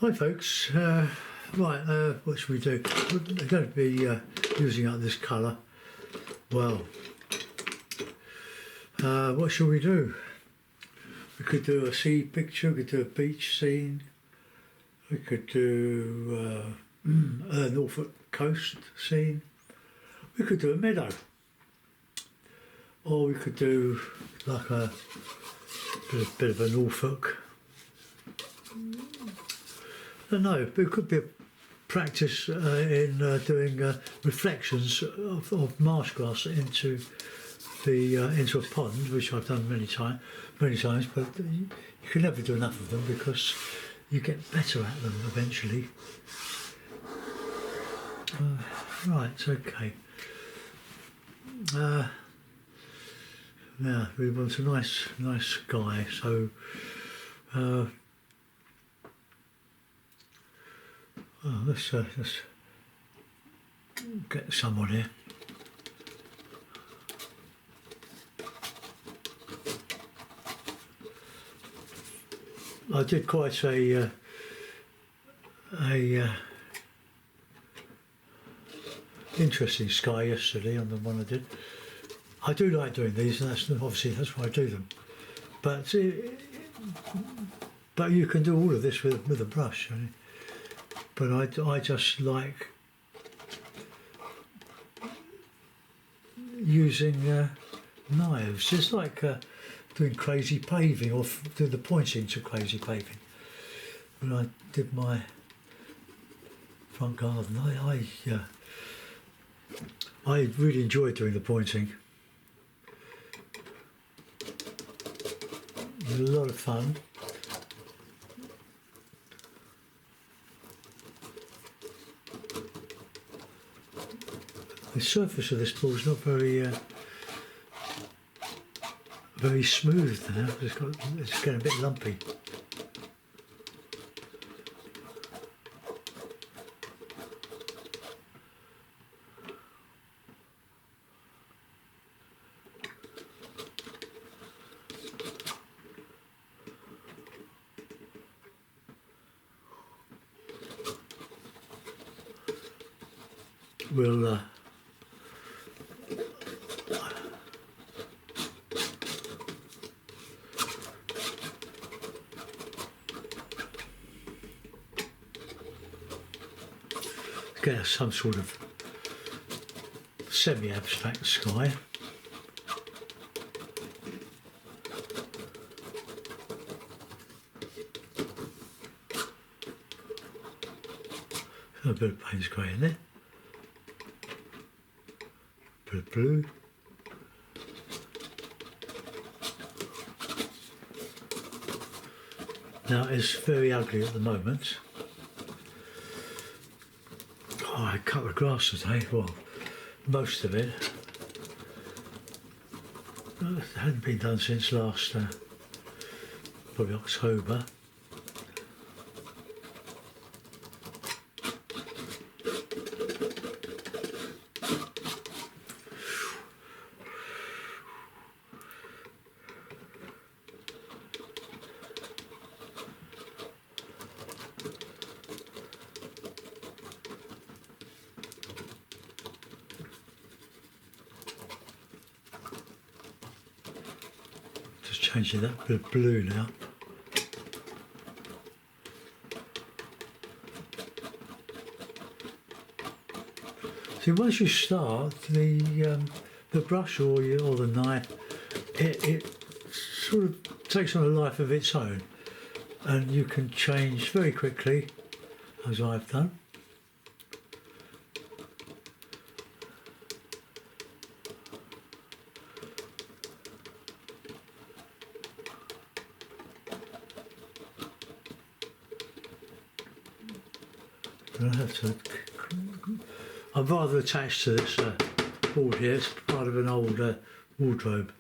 Hi folks, what should we do? We're going to be using up this colour. Well, what shall we do? We could do a sea picture, we could do a beach scene, we could do a Norfolk coast scene, we could do a meadow, or we could do like a bit of a Norfolk. I don't know, but it could be a practice in doing reflections of marsh grass into a pond, which I've done many times. But you can never do enough of them because you get better at them eventually. Right, okay. Yeah, we want a nice sky, so. Let's get someone here. I did quite a interesting sky yesterday on the one I did. I do like doing these, and that's why I do them. But you can do all of this with a brush. But I just like using knives. It's like doing crazy paving or do the pointing to crazy paving. When I did my front garden, I really enjoyed doing the pointing. It was a lot of fun. The surface of this ball is not very smooth now. It's getting a bit lumpy. We'll get some sort of semi-abstract sky. A bit of Payne's grey in there. A bit of blue. Now it's very ugly at the moment. I cut the grass today, well, most of it. It hadn't been done since last, probably October. Changing that bit of blue now. See, once you start, the brush or the knife, it sort of takes on a life of its own, and you can change very quickly, as I've done. I'm rather attached to this board here. It's part of an old wardrobe,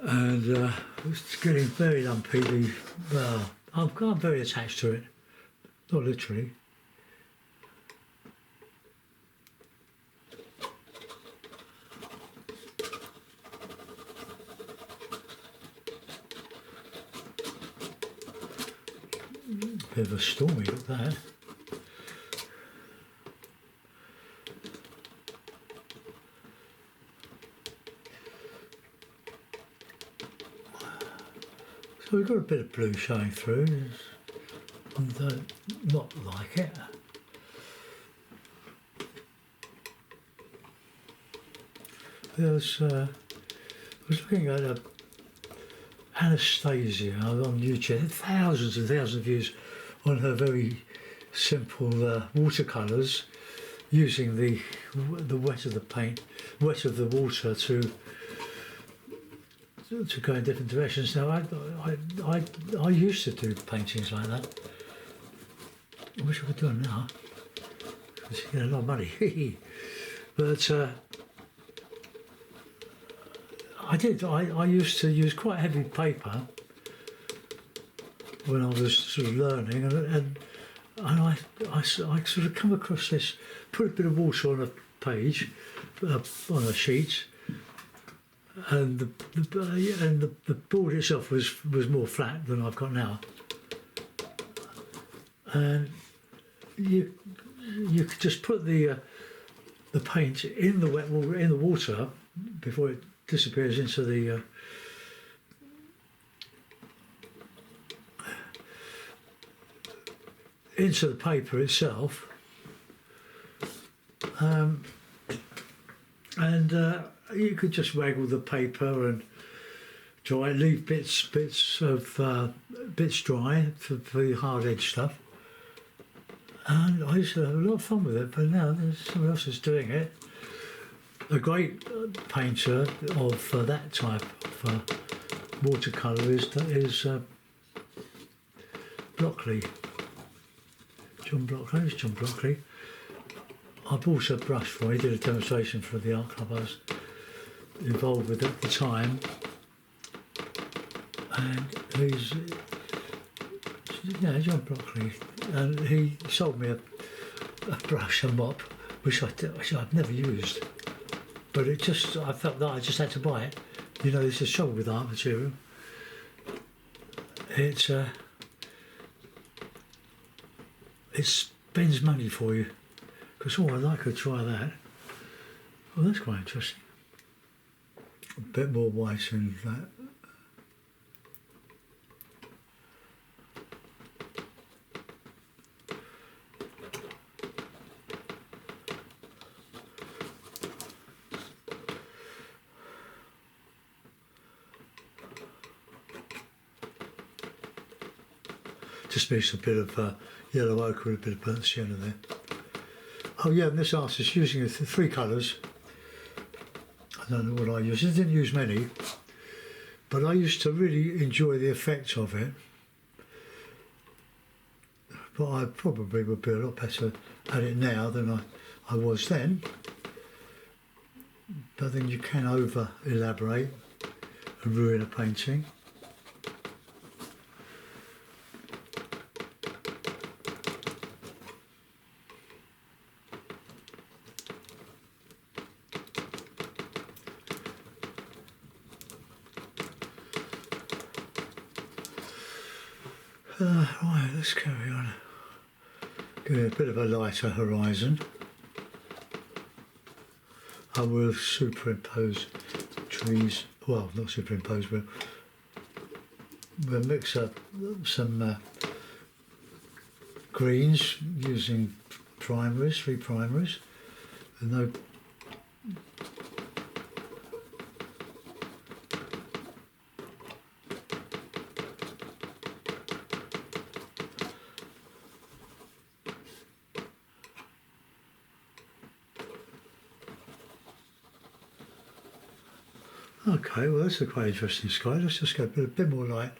and it's getting very lumpy. I'm very attached to it, not literally. Bit of a stormy look that. So we've got a bit of blue showing through, and not like it. I was looking at Anastasia on YouTube, thousands and thousands of views on her very simple watercolours, using the wet of the paint, wet of the water to go in different directions. Now I used to do paintings like that. I wish I could do them now, because you get a lot of money. But I did. I used to use quite heavy paper when I was sort of learning, and I sort of come across this. Put a bit of water on a page, on a sheet, and the board itself was more flat than I've got now, and you could just put the paint in the wet water, in the water before it disappears into the paper itself, and you could just waggle the paper and dry, leave bits dry for the hard edge stuff. And I used to have a lot of fun with it, but now there's someone else is doing it. A great painter of that type of watercolour is Blockley. John Blockley. I bought a brush for him. He did a demonstration for the art club I was involved with at the time, and he's John Blockley, and he sold me a brush, a mop, which I've never used. But I felt that I just had to buy it. You know, there's a trouble with art material. It spends money for you. Because I'd like to try that. Well, that's quite interesting. A bit more white in that. Just mixed a bit of yellow ochre with a bit of burnt sienna there. Oh yeah, and this artist is using three colours. I don't know what I used. I didn't use many, but I used to really enjoy the effect of it. But I probably would be a lot better at it now than I was then. But then you can over elaborate and ruin a painting. Right, let's carry on. Give it a bit of a lighter horizon. I will superimpose trees. Well, not superimpose, we'll mix up some greens using primaries, three primaries. And no. Okay, well that's a quite interesting sky. Let's just go a bit more light.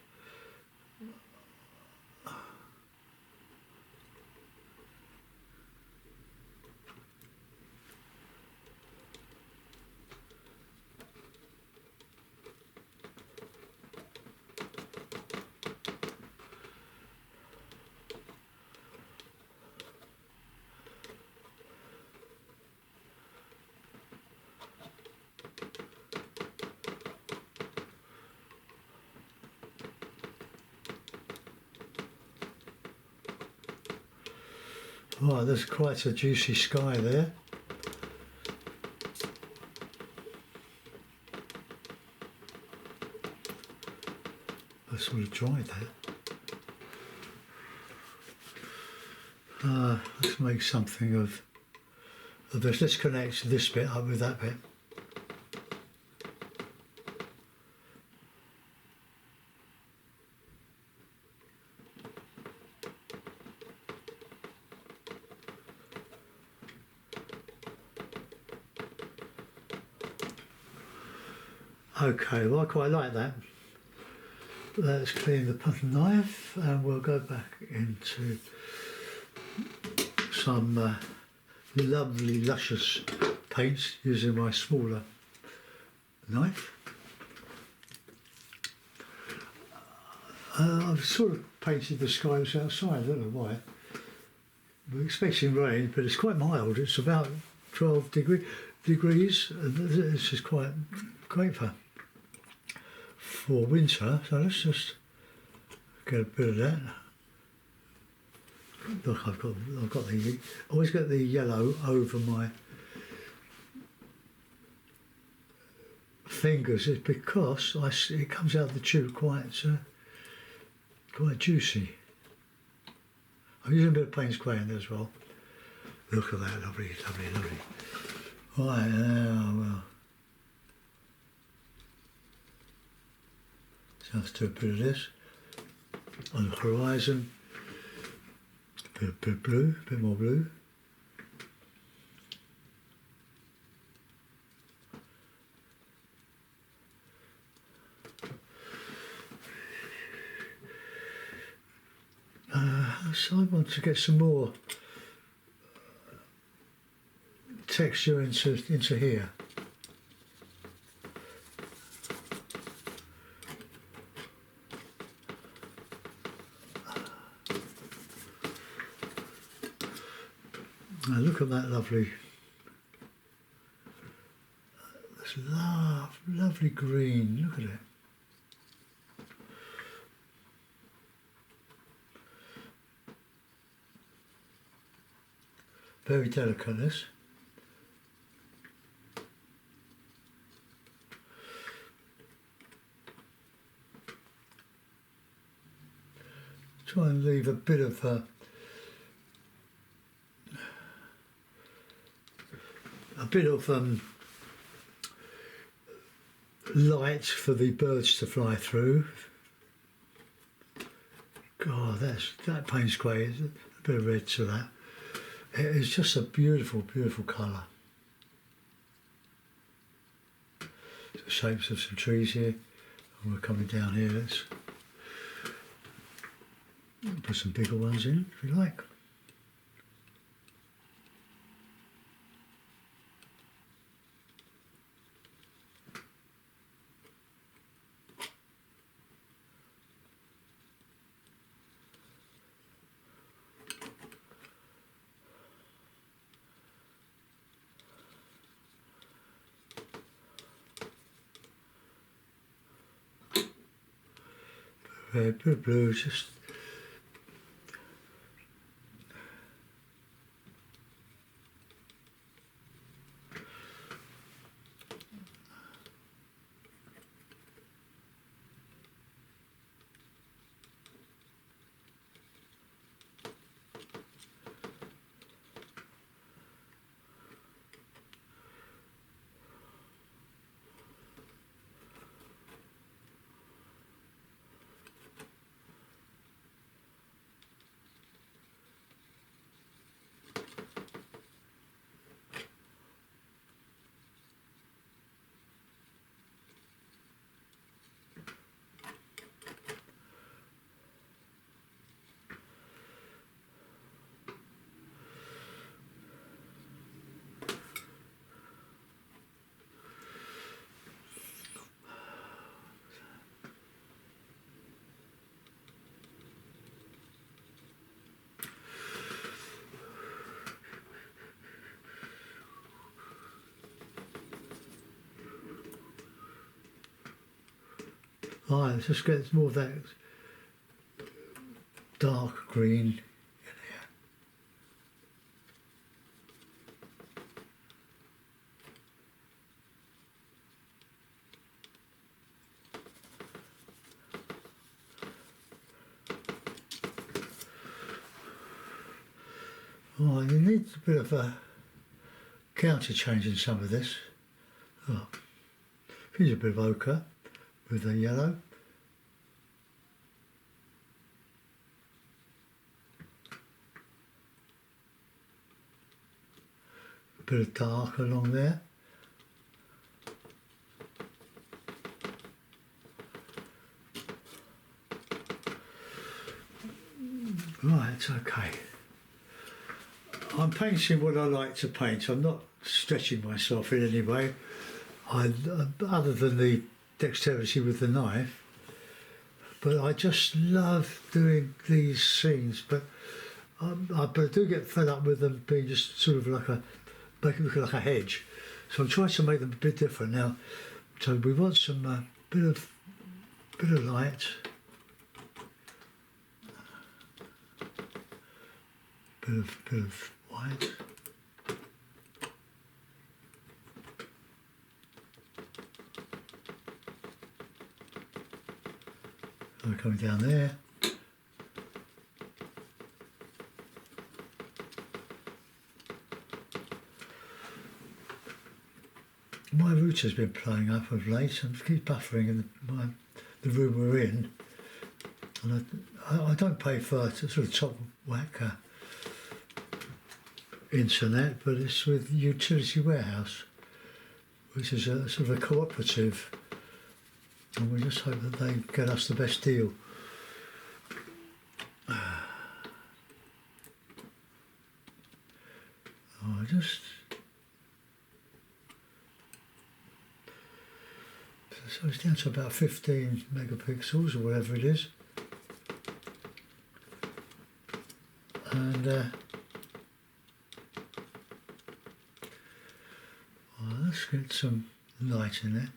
Right, there's quite a juicy sky there. I sort of dried that. Let's make something of this. Let's connect this bit up with that bit. Okay, well I quite like that. Let's clean the putter knife and we'll go back into some lovely luscious paints using my smaller knife. I've sort of painted the skies outside, I don't know why. We're expecting rain, but it's quite mild. It's about 12 degrees, and this is quite great for winter. So let's just get a bit of that. Look, I've got the always get the yellow over my fingers. It's because it comes out of the tube quite juicy. I'm using a bit of Payne's grey in there as well. Look at that, lovely, lovely, lovely. Right now, well, just do a bit of this on the horizon. A bit of blue, a bit more blue. So I want to get some more texture into here. Now look at that lovely, this lovely green. Look at it. Very delicate, this. Try and leave a bit of light for the birds to fly through. God, that Payne's grey, a bit of red to that. It is just a beautiful, beautiful colour. The shapes of some trees here. And we're coming down here. Let's put some bigger ones in, if you like. Red, blue, just right, let's just get more of that dark green in here. Oh, you need a bit of a counter change in some of this. Oh, here's a bit of ochre with the yellow. A bit of dark along there. Right, okay. I'm painting what I like to paint. I'm not stretching myself in any way. Other than the dexterity with the knife. But I just love doing these scenes. But I do get fed up with them being just sort of like make it look like a hedge. So I'm trying to make them a bit different now. So we want some bit of light. Bit of white. We're coming down there. My router's been playing up of late and keeps buffering in the room we're in. And I don't pay for sort of top whack internet, but it's with Utility Warehouse, which is a sort of a cooperative, and we just hope that they get us the best deal. So it's down to about 15 megapixels or whatever it is, and let's get some light in there.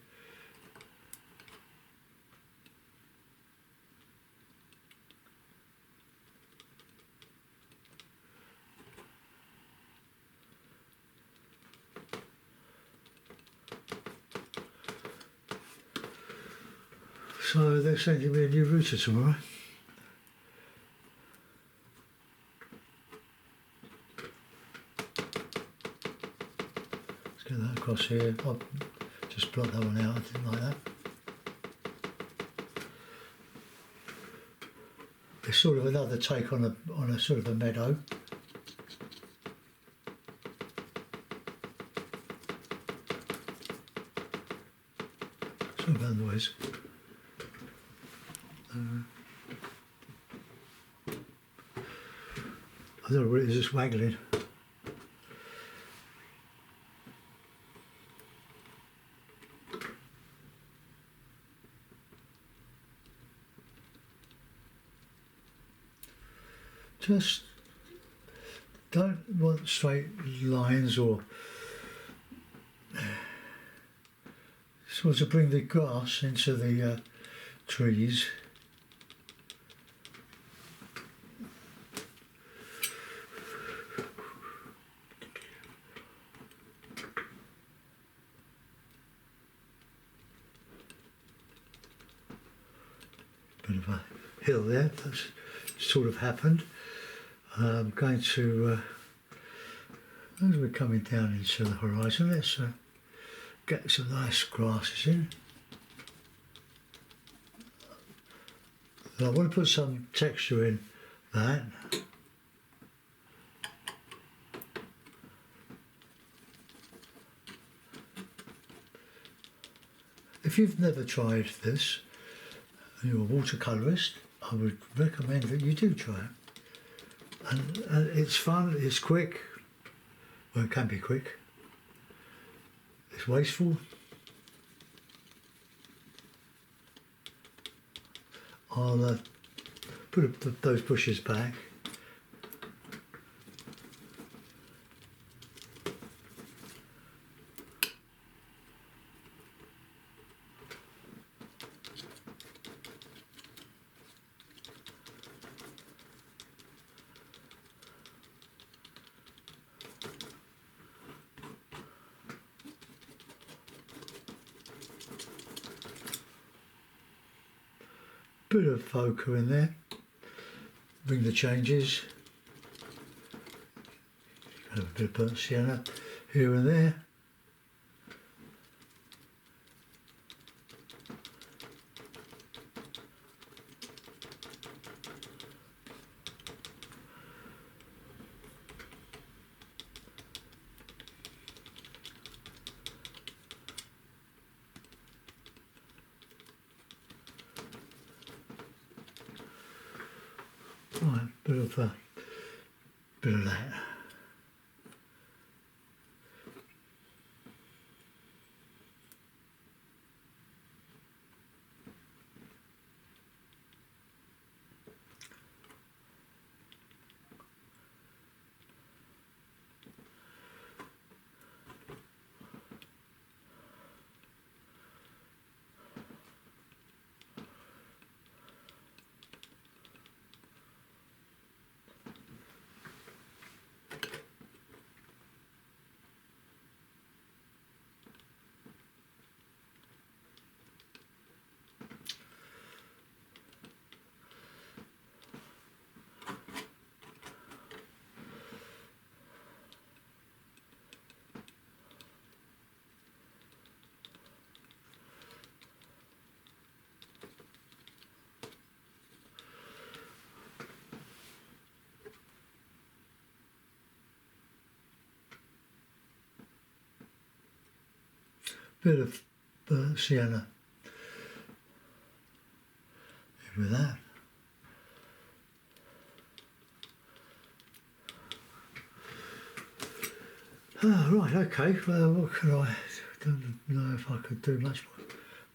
So they're sending me a new router tomorrow. Let's get that across here. I'll just blot that one out, I didn't like that. It's sort of another take on a sort of a meadow. Sorry about the noise. I don't know what it is, just waggling. Just don't want straight lines, or just want to bring the grass into the trees. Bit of a hill there, that's sort of happened. I'm going to, as we're coming down into the horizon, let's get some nice grasses in. And I want to put some texture in that. If you've never tried this, and you're a watercolourist, I would recommend that you do try it. And it's fun, it's quick. Well, it can be quick. It's wasteful. I'll put those bushes back. Bit of ochre in there, bring the changes. a bit of burnt sienna here and there. Right, bit of that. Bit of burnt sienna with that. Right, okay, well, what can I, don't know if I could do much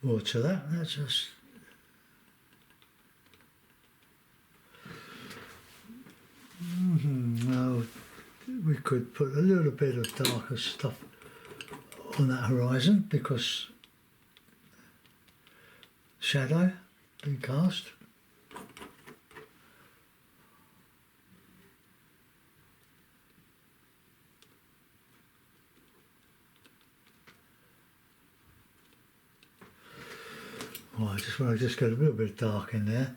more to that. That's just well, we could put a little bit of darker stuff on that horizon because shadow being cast. Oh, I just want to just get a little bit dark in there.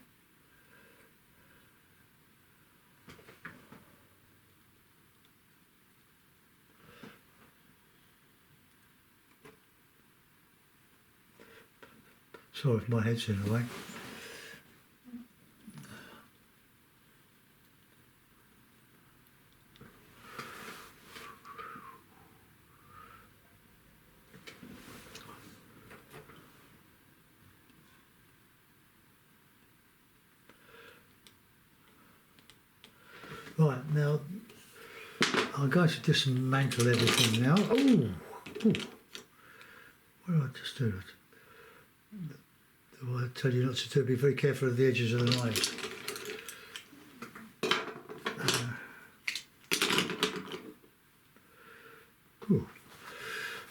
Sorry if my head's in the way. Right, now I'm going to dismantle everything now. Oh, what did I just do? I tell you not to do. Be very careful of the edges of the knives.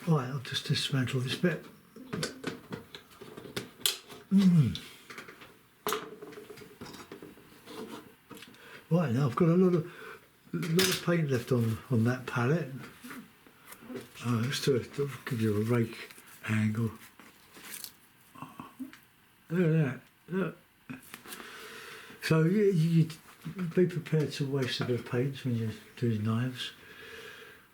Right, I'll just dismantle this bit. Right, now I've got a lot of paint left on that palette. Let's do it. I'll give you a rake angle. Look at that. Look. So you be prepared to waste a bit of paint when you do your knives.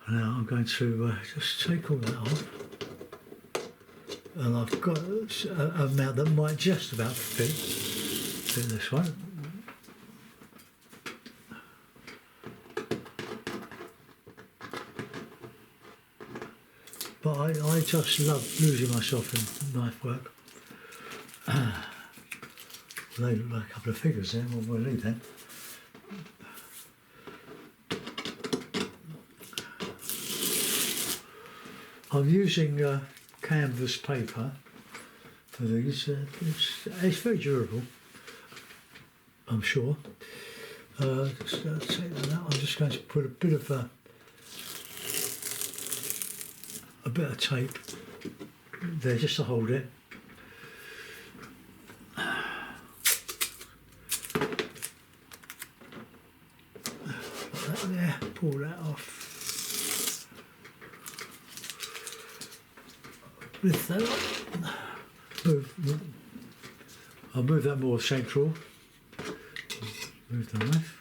And now I'm going to just take all that off. And I've got an amount that might just about fit this one. But I just love losing myself in knife work. They look like a couple of figures there, we'll leave that. I'm using canvas paper for these. It's very durable, I'm sure. Just take that out. I'm just going to put a bit of tape there just to hold it. Put that there, pull that off. Lift that up. I'll move that more central. Move the knife.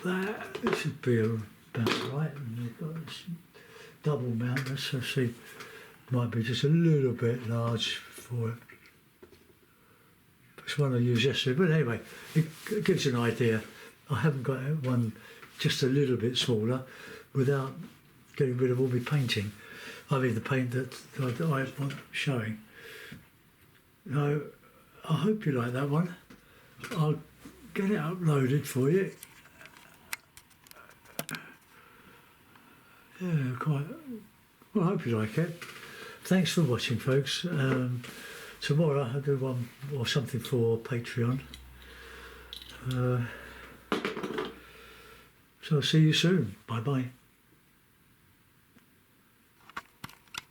that should be about right. And they've got this double mount. Let's see, might be just a little bit large for it. It's one I used yesterday, but anyway, it gives you an idea. I haven't got one just a little bit smaller without getting rid of all my painting. I mean the paint that I want showing. Now, I hope you like that one. I'll get it uploaded for you. Yeah, quite. Well, I hope you like it. Thanks for watching, folks. Tomorrow I'll do one or something for Patreon. So I'll see you soon. Bye bye.